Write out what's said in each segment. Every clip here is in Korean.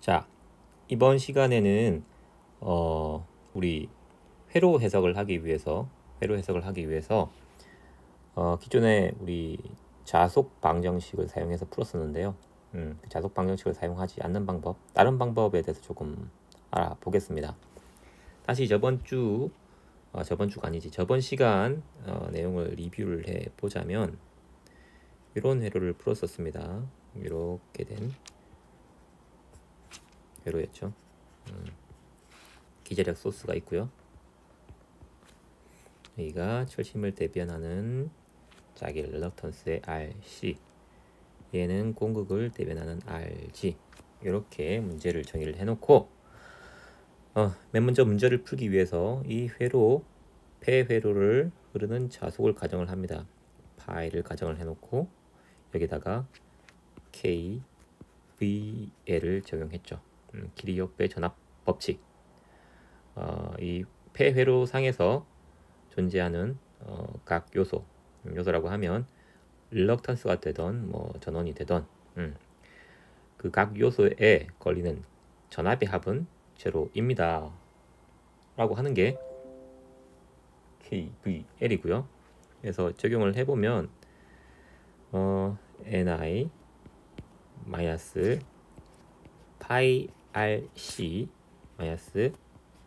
자, 이번 시간에는 우리 회로 해석을 하기 위해서 기존에 우리 자속 방정식을 사용해서 풀었었는데요. 그 자속 방정식을 사용하지 않는 방법, 다른 방법에 대해서 조금 알아보겠습니다. 다시 저번 시간 내용을 리뷰를 해 보자면 이런 회로를 풀었었습니다. 이렇게 된 회로였죠. 기자력 소스가 있고요. 여기가 철심을 대변하는 자기 릴럭턴스의 RC, 얘는 공극을 대변하는 RG. 이렇게 문제를 정의를 해놓고 맨 먼저 문제를 풀기 위해서 이 회로, 폐회로를 흐르는 자속을 가정을 합니다. 파이를 가정을 해놓고 여기다가 KVL을 적용했죠. 길이역배 전압 법칙. 이 폐회로 상에서 존재하는 각 요소라고 하면 릴럭턴스가 되던 전원이 되던 그 각 요소에 걸리는 전압의 합은 제로입니다 라고 하는 게 KVL이고요. 그래서 적용을 해보면 NI 마이너스 파이 RC 마이너스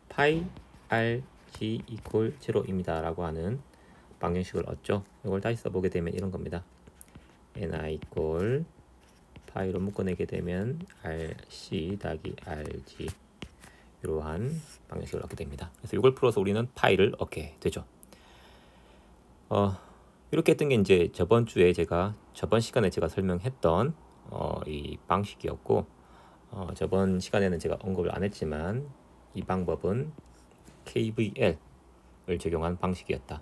파이 RG 이퀄 제로입니다 라고 하는 방정식을 얻죠. 이걸 다시 써보게 되면 이런 겁니다. NI 이퀄 파이로 묶어내게 되면 RC 더하기 RG, 이러한 방정식을 얻게 됩니다. 그래서 이걸 풀어서 우리는 파이를 얻게 되죠. 이렇게 했던 게 이제 저번 시간에 제가 설명했던 이 방식이었고, 저번 시간에는 제가 언급을 안 했지만 이 방법은 KVL을 적용한 방식이었다.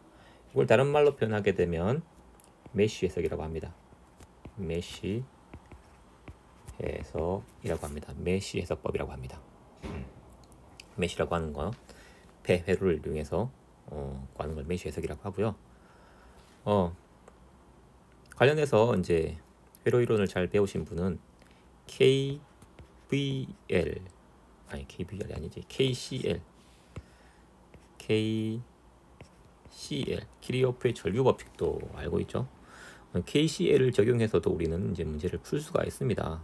이걸 다른 말로 표현하게 되면 메쉬 해석이라고 합니다. 메쉬 해석법이라고 합니다. 메쉬라고 하는 거, 폐회로를 이용해서 하는 걸 메쉬 해석이라고 하고요. 관련해서 이제 회로 이론을 잘 배우신 분은 KCL 키리호프의 전류 법칙도 알고 있죠. KCL을 적용해서도 우리는 이제 문제를 풀 수가 있습니다.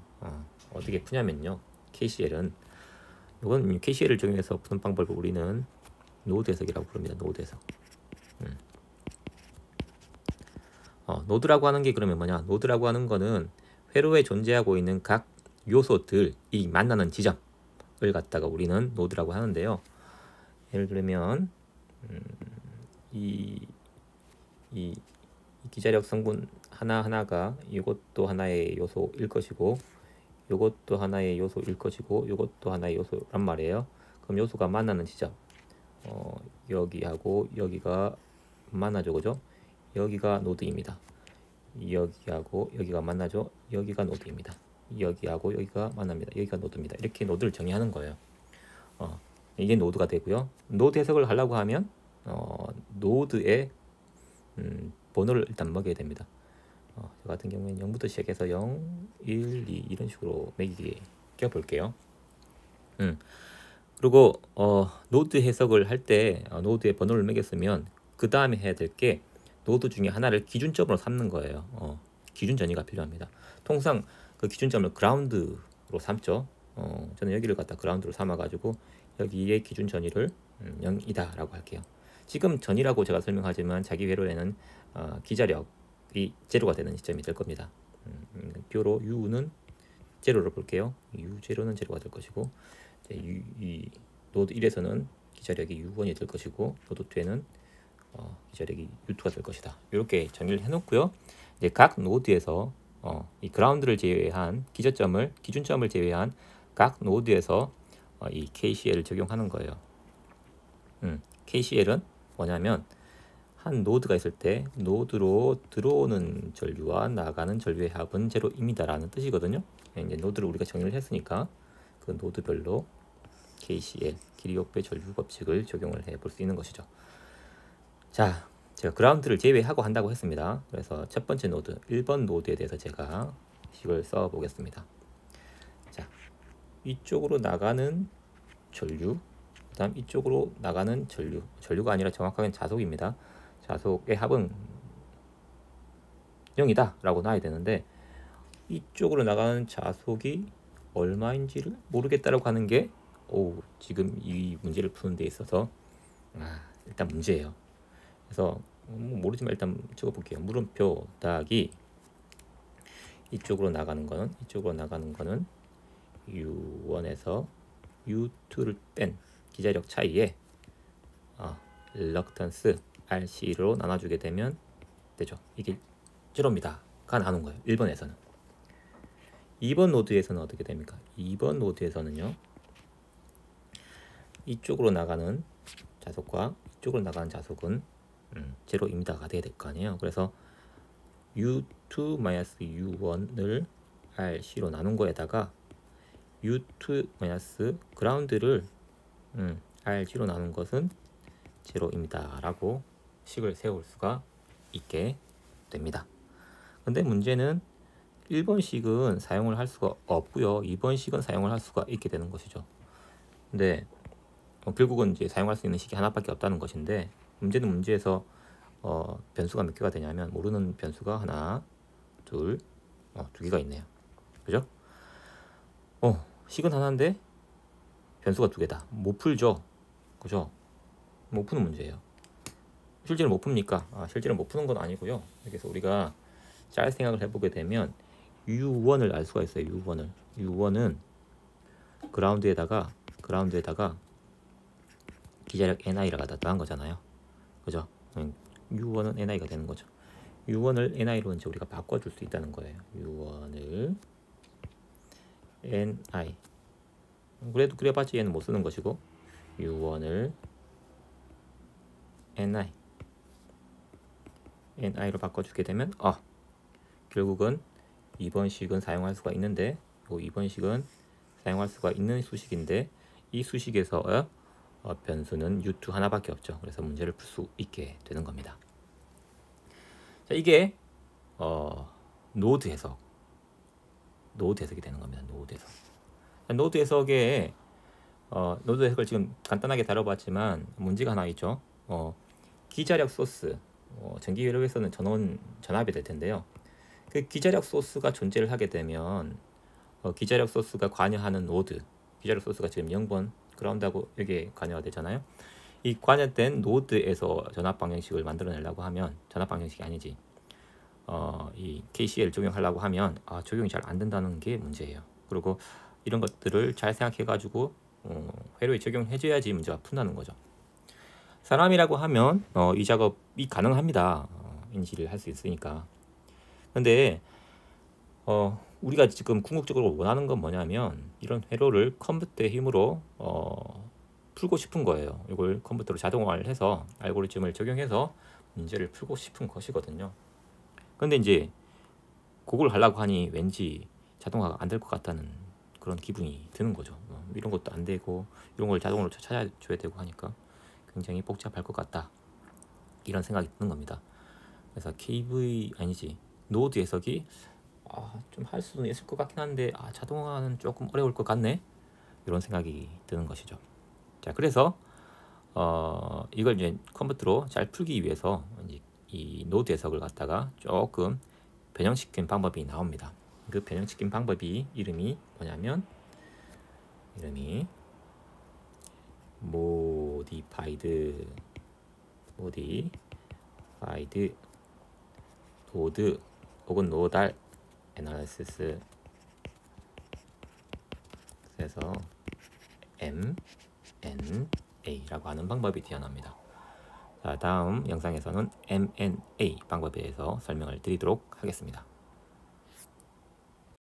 어떻게 푸냐면요, 이건 KCL을 적용해서 푸는 방법을 우리는 노드 해석이라고 부릅니다. 노드 해석. 노드라고 하는 게 그러면 뭐냐? 노드라고 하는 거는 회로에 존재하고 있는 각 요소들이 만나는 지점을 갖다가 우리는 노드라고 하는데요. 예를 들면 이 기자력 성분 하나하나가 이것도 하나의 요소일 것이고, 이것도 하나의 요소일 것이고, 이것도 하나의 요소란 말이에요. 그럼 요소가 만나는 지점, 여기하고 여기가 만나죠, 그죠? 여기가 노드입니다. 여기하고 여기가 만나죠. 여기가 노드입니다. 여기하고 여기가 만납니다. 여기가 노드입니다. 이렇게 노드를 정의하는 거예요. 이게 노드가 되고요. 노드 해석을 하려고 하면 노드의 번호를 일단 먹여야 됩니다. 저 같은 경우에는 0부터 시작해서 0, 1, 2 이런 식으로 매겨 볼게요. 그리고 노드 해석을 할 때 노드의 번호를 매겼으면 그 다음에 해야 될 게 노드 중에 하나를 기준점으로 삼는 거예요. 기준 전이가 필요합니다. 통상 그 기준점을 그라운드로 삼죠. 저는 여기를 갖다 그라운드로 삼아가지고 여기에 기준 전이를 0이다 라고 할게요. 지금 전이라고 제가 설명하지만 자기 회로에는 기자력이 제로가 되는 시점이 될 겁니다. 뷰로 U는 제로를 볼게요. U0는 제로가 될 것이고, 이 노드 1에서는 기자력이 U1이 될 것이고, 노드 2에는 기자력이 U2가 될 것이다. 이렇게 정의를 해놓고요. 이제 각 노드에서 이 그라운드를 제외한 기준점을 제외한 각 노드에서 이 KCL을 적용하는 거예요. KCL은 뭐냐면 한 노드가 있을 때 노드로 들어오는 전류와 나가는 전류의 합은 제로입니다 라는 뜻이거든요. 이제 노드를 우리가 정의를 했으니까 그 노드별로 KCL, 길이역배 전류 법칙을 적용을 해 볼 수 있는 것이죠. 자, 제가 그라운드를 제외하고 한다고 했습니다. 그래서 첫 번째 노드, 1번 노드에 대해서 제가 식을 써 보겠습니다. 자, 이쪽으로 나가는 전류, 그 다음 이쪽으로 나가는 전류가 아니라 정확하게는 자속입니다. 자속의 합은 0이다 라고 놔야 되는데, 이쪽으로 나가는 자속이 얼마인지를 모르겠다라고 하는 게 지금 이 문제를 푸는 데 있어서 일단 문제예요. 그래서 모르지만 일단 적어볼게요. 물음표 따기 이쪽으로 나가는 거는 U1에서 U2를 뺀 기자력 차이에 reluctance RC로 나눠주게 되면 되죠. 이게 제로입니다가 나눈 거예요. 1번에서는. 2번 노드에서는 어떻게 됩니까? 2번 노드에서는요, 이쪽으로 나가는 자속과 이쪽으로 나가는 자속은 제로입니다가 돼야 될 거 아니에요. 그래서 U2-U1을 RC로 나눈 거에다가 U2- 그라운드를 RG로 나눈 것은 제로입니다 라고 식을 세울 수가 있게 됩니다. 근데 문제는 1번식은 사용을 할 수가 없고요, 2번식은 사용을 할 수가 있게 되는 것이죠. 근데 결국은 이제 사용할 수 있는 식이 하나밖에 없다는 것인데, 문제는 문제에서 변수가 몇 개가 되냐면, 모르는 변수가 하나, 둘, 두 개가 있네요. 그죠? 식은 하나인데 변수가 두 개다. 못 풀죠. 그죠? 못 푸는 문제예요. 실제로 못 풉니까? 실제로 못 푸는 건 아니고요. 그래서 우리가 잘 생각을 해보게 되면 U1을 알 수가 있어요. U1은 그라운드에다가 기자력 NI라고 더한 거잖아요. 그죠? U1은 NI가 되는 거죠. U1을 NI로 이제 우리가 바꿔줄 수 있다는 거예요. U1을 NI. 그래도 그래봤자 얘는 못 쓰는 것이고, U1을 NI로 바꿔주게 되면 결국은 2번식은 사용할 수가 있는데, 2번식은 사용할 수가 있는 수식인데, 이 수식에서 변수는 U2 하나밖에 없죠. 그래서 문제를 풀 수 있게 되는 겁니다. 자, 이게 노드 해석이 되는 겁니다. 노드 해석의 노드 해석을 지금 간단하게 다뤄봤지만 문제가 하나 있죠. 기자력 소스, 전기 회로에서는 전압이 될 텐데요. 그 기자력 소스가 존재를 하게 되면 기자력 소스가 관여하는 노드, 기자력 소스가 지금 0번 그라운드하고 여기에 관여가 되잖아요. 이 관여된 노드에서 전압 방정식을 만들어내려고 하면, 전압 방정식이 아니지, 이 KCL 적용하려고 하면 적용이 잘 안 된다는 게 문제예요. 그리고 이런 것들을 잘 생각해 가지고 회로에 적용해 줘야지 문제가 푼다는 거죠. 사람이라고 하면 이 작업이 가능합니다. 인지를 할 수 있으니까. 근데 우리가 지금 궁극적으로 원하는 건 뭐냐면, 이런 회로를 컴퓨터의 힘으로 풀고 싶은 거예요. 이걸 컴퓨터로 자동화를 해서 알고리즘을 적용해서 문제를 풀고 싶은 것이거든요. 근데 이제 그걸 하려고 하니 왠지 자동화가 안 될 것 같다는 그런 기분이 드는 거죠. 이런 것도 안 되고 이런 걸 자동으로 찾아줘야 되고 하니까 굉장히 복잡할 것 같다, 이런 생각이 드는 겁니다. 그래서 노드 해석이 좀 할 수는 있을 것 같긴 한데 자동화는 조금 어려울 것 같네, 이런 생각이 드는 것이죠. 자, 그래서 이걸 이제 컴퓨터로 잘 풀기 위해서 이제 이 노드 해석을 갖다가 조금 변형시킨 방법이 나옵니다. 그 변형시킨 방법이 이름이 뭐냐면, modified 노드 혹은 노달 애널리시스, 그래서 MNA라고 하는 방법이 되어납니다. 자, 다음 영상에서는 MNA 방법에 대해서 설명을 드리도록 하겠습니다.